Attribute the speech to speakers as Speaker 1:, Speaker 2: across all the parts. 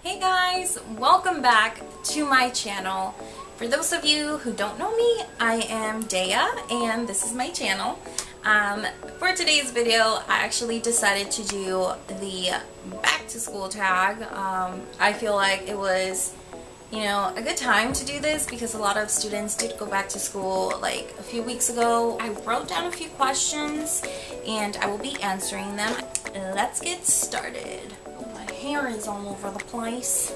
Speaker 1: Hey guys, welcome back to my channel. For those of you who don't know me, I am Deya and this is my channel. For today's video, I actually decided to do the back to school tag. I feel like it was, a good time to do this because a lot of students did go back to school like a few weeks ago. I wrote down a few questions and I will be answering them. Let's get started. My hair is all over the place.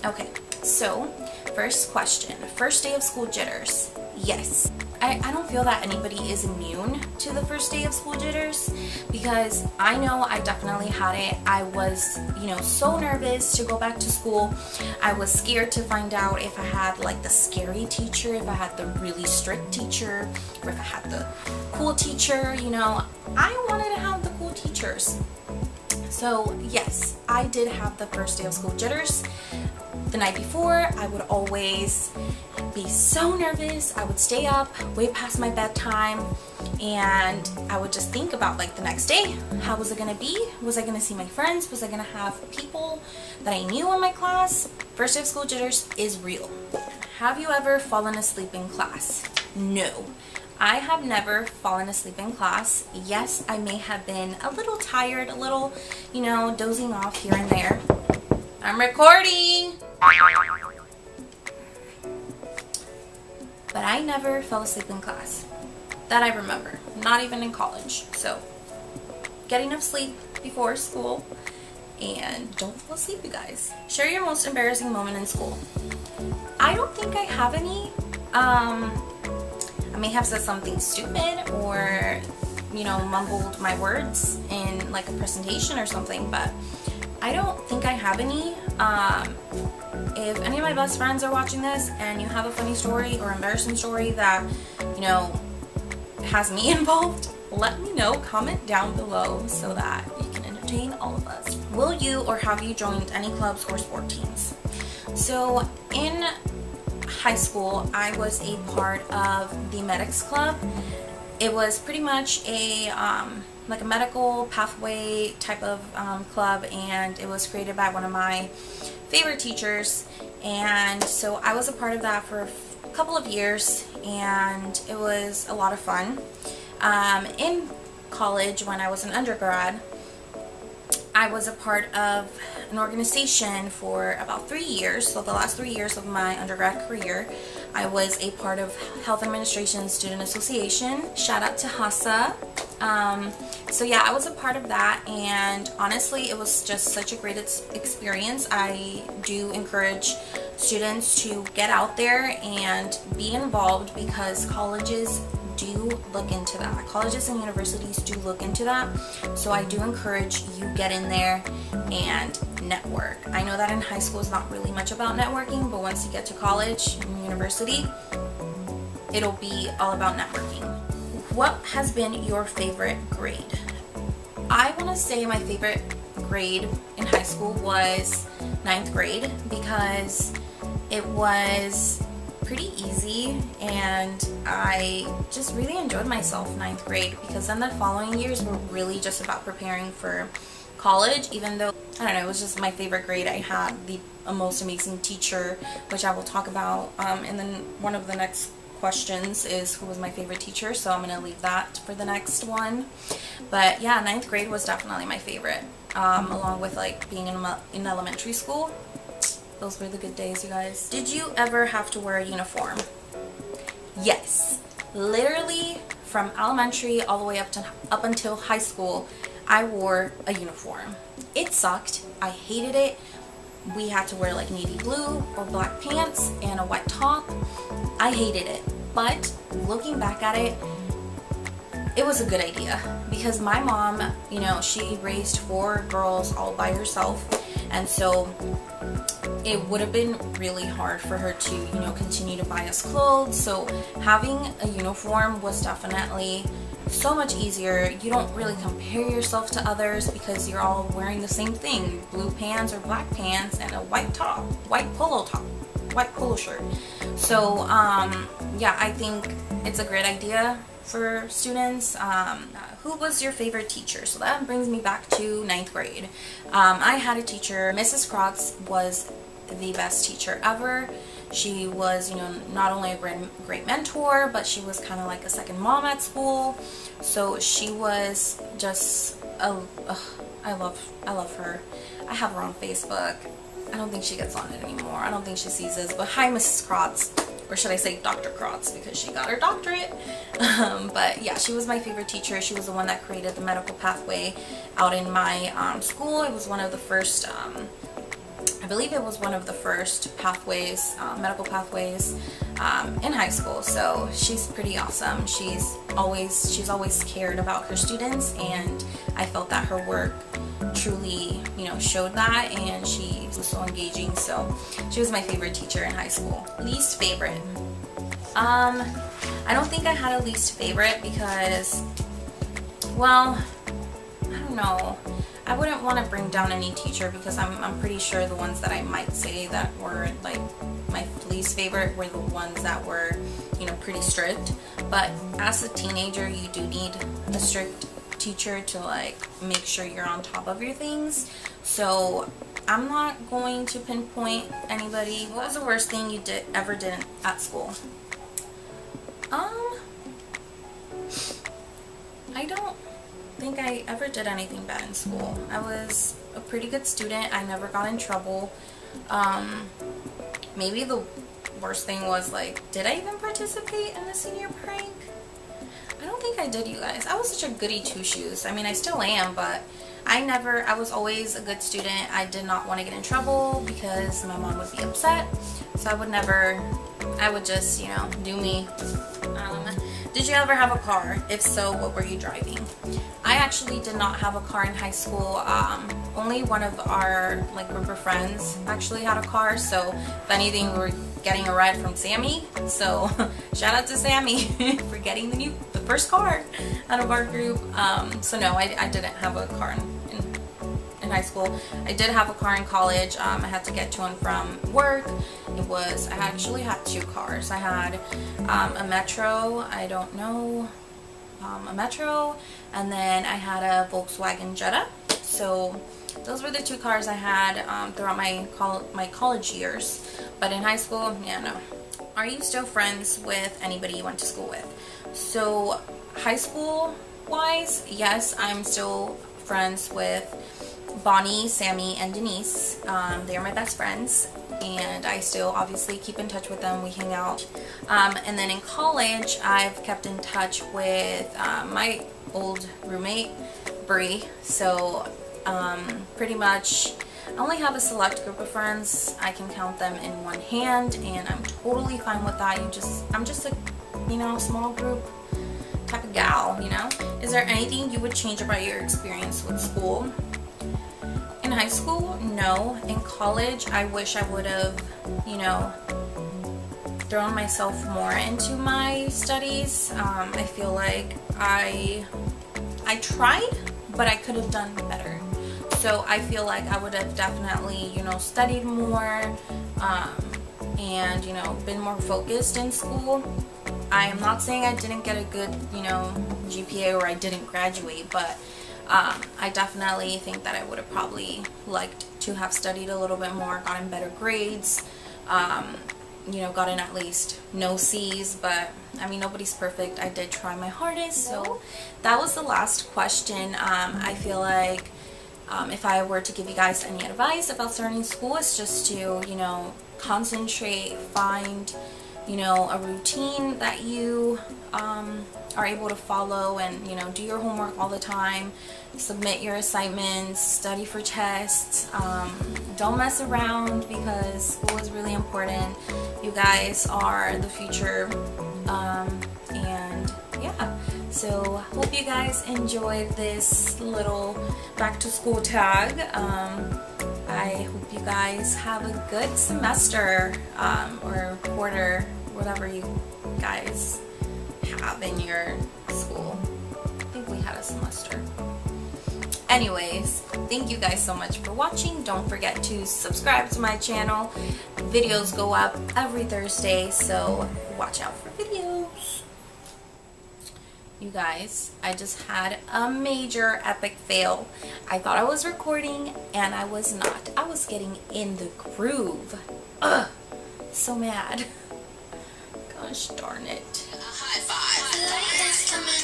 Speaker 1: Okay, so first question, first day of school jitters. Yes. I don't feel that anybody is immune to the first day of school jitters because I know I definitely had it. I was, so nervous to go back to school. I was scared to find out if I had like the scary teacher, if I had the really strict teacher, or if I had the cool teacher, I wanted to have the cool teachers. So yes, I did have the first day of school jitters. The night before, I would always be so nervous. I would stay up way past my bedtime and I would just think about like the next day. How was it gonna be? Was I gonna see my friends? Was I gonna have people that I knew in my class? First day of school jitters is real. Have you ever fallen asleep in class? No. I have never fallen asleep in class. Yes, I may have been a little tired, a little, dozing off here and there. I'm recording! But I never fell asleep in class. That I remember. Not even in college. So, get enough sleep before school. And don't fall asleep, you guys. Share your most embarrassing moment in school. I don't think I have any. I may have said something stupid or, mumbled my words in like a presentation or something, but I don't think I have any. If any of my best friends are watching this and you have a funny story or embarrassing story that, has me involved, let me know. Comment down below so that you can entertain all of us. Will you or have you joined any clubs or sport teams? So in high school, I was a part of the medics club. It was pretty much a like a medical pathway type of club, and it was created by one of my favorite teachers, and so I was a part of that for a couple of years and it was a lot of fun. In college, when I was an undergrad, I was a part of an organization for about 3 years. So the last 3 years of my undergrad career, I was a part of Health Administration Student Association. Shout out to HASA. So yeah, I was a part of that, and honestly, it was just such a great experience. I do encourage students to get out there and be involved because colleges do look into that. Colleges and universities do look into that. So I do encourage you get in there and network. I know that in high school it's not really much about networking, but once you get to college and university, it'll be all about networking. What has been your favorite grade? I want to say my favorite grade in high school was 9th grade because it was pretty easy and I just really enjoyed myself 9th grade because then the following years were really just about preparing for college, even though, I don't know, it was just my favorite grade. I had the most amazing teacher, which I will talk about, and then one of the next questions is who was my favorite teacher, so I'm going to leave that for the next one. But yeah, 9th grade was definitely my favorite, along with like being in elementary school. Those were the good days, you guys. Did you ever have to wear a uniform? Yes. Literally from elementary all the way up until high school, I wore a uniform. It sucked. I hated it. We had to wear like navy blue or black pants and a white top. I hated it. But looking back at it, it was a good idea because my mom, she raised 4 girls all by herself, and so it would have been really hard for her to, continue to buy us clothes. So having a uniform was definitely so much easier. You don't really compare yourself to others because you're all wearing the same thing, blue pants or black pants and a white top, white polo shirt. So yeah, I think it's a great idea for students. Who was your favorite teacher? So that brings me back to 9th grade. I had a teacher, Mrs. Krotz was the best teacher ever. She was, you know, not only a great mentor, but she was kind of like a second mom at school. So she was just I love her. I have her on Facebook. I don't think she gets on it anymore. I don't think she sees this, but hi, Mrs. Krotz, or should I say Dr. Krotz, because she got her doctorate. But yeah, she was my favorite teacher. She was the one that created the medical pathway out in my school. It was one of the first, I believe it was one of the first pathways, medical pathways in high school. So she's pretty awesome. She's always cared about her students, and I felt that her work truly, you know, showed that, and she was so engaging. So she was my favorite teacher in high school. Least favorite. I don't think I had a least favorite because, well, I don't know. I wouldn't want to bring down any teacher because I'm pretty sure the ones that I might say that were like my least favorite were the ones that were, you know, pretty strict. But as a teenager, you do need a strict teacher to like make sure you're on top of your things. So I'm not going to pinpoint anybody. What was the worst thing you ever did at school? I don't think I ever did anything bad in school. I was a pretty good student. I never got in trouble. Maybe the worst thing was like, did I even participate in the senior prank? I don't think I did, you guys. I was such a goody two-shoes. I mean, I still am, but I was always a good student. I did not want to get in trouble because my mom would be upset. So I would just, you know, do me. Did you ever have a car? If so, what were you driving? I actually did not have a car in high school. Only one of our like group of friends actually had a car. So if anything, we were getting a ride from Sammy. So shout out to Sammy for getting the first car out of our group. So no, I didn't have a car in high school. I did have a car in college. I had to get to and from work. I actually had two cars. I had a Metro, a Metro, and then I had a Volkswagen Jetta. So those were the two cars I had throughout my college years. But in high school, yeah, no. Are you still friends with anybody you went to school with? So high school wise, yes, I'm still friends with Bonnie, Sammy, and Denise. They are my best friends, and I still obviously keep in touch with them. We hang out. And then in college, I've kept in touch with my old roommate, Bree. So pretty much I only have a select group of friends. I can count them in one hand, and I'm totally fine with that. I'm just a, you know, small group type of gal, you know. Is there anything you would change about your experience with school? In high school, no. In college, I wish I would have, you know, thrown myself more into my studies. I feel like I tried, but I could have done better. So I feel like I would have definitely, you know, studied more and, you know, been more focused in school. I am not saying I didn't get a good, you know, GPA or I didn't graduate, but I definitely think that I would have probably liked to have studied a little bit more, gotten better grades, you know, gotten at least no C's, but I mean, nobody's perfect. I did try my hardest. So that was the last question. I feel like if I were to give you guys any advice about starting school, it's just to, you know, concentrate, find, you know, a routine that you are able to follow, and, you know, do your homework all the time, submit your assignments, study for tests. Don't mess around because school is really important. You guys are the future, and yeah. So hope you guys enjoyed this little back to school tag. I hope you guys have a good semester or quarter, whatever you guys have in your school. I think we had a semester. Anyways, thank you guys so much for watching. Don't forget to subscribe to my channel. Videos go up every Thursday, so watch out for videos. You guys, I just had a major epic fail. I thought I was recording and I was not. I was getting in the groove. Ugh, so mad. Gosh darn it.
Speaker 2: A high five.